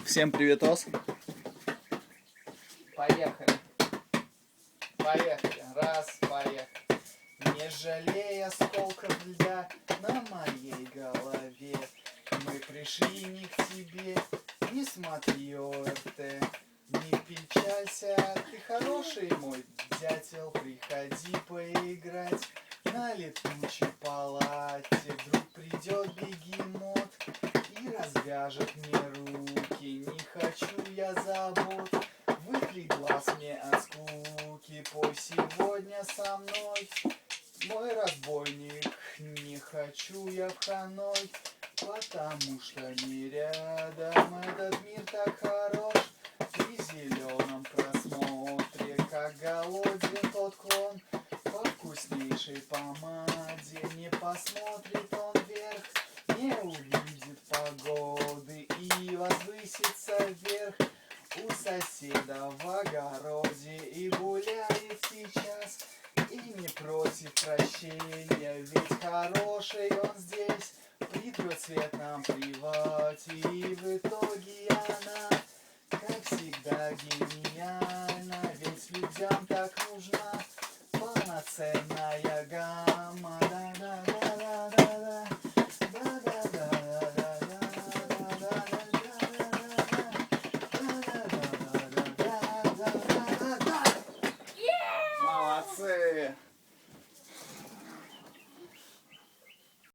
Всем приветос. Поехали. Поехали. Раз, поехали. Не жалей осколков льда на моей голове. Мы пришли не к тебе, не смотри ОРТ. Не печалься, ты хороший мой дятел. Приходи поиграть на летучей палате. Вдруг придет бегемот и развяжет мне руки. Не хочу я забот, вытри глаз мне от скуки. Пой сегодня со мной, мой разбойник. Не хочу я в Ханой, потому что не рядом. Этот мир так хорош при зеленом просмотре. Как голоден тот клон по вкуснейшей помаде. Не посмотрит он вверх, не увидит погоды и возвысится вверх у соседа в огороде. И гуляет сейчас, и не просит прощения, ведь хороший он здесь, при трехцветном привате. И в итоге она, как всегда, гениальна, ведь людям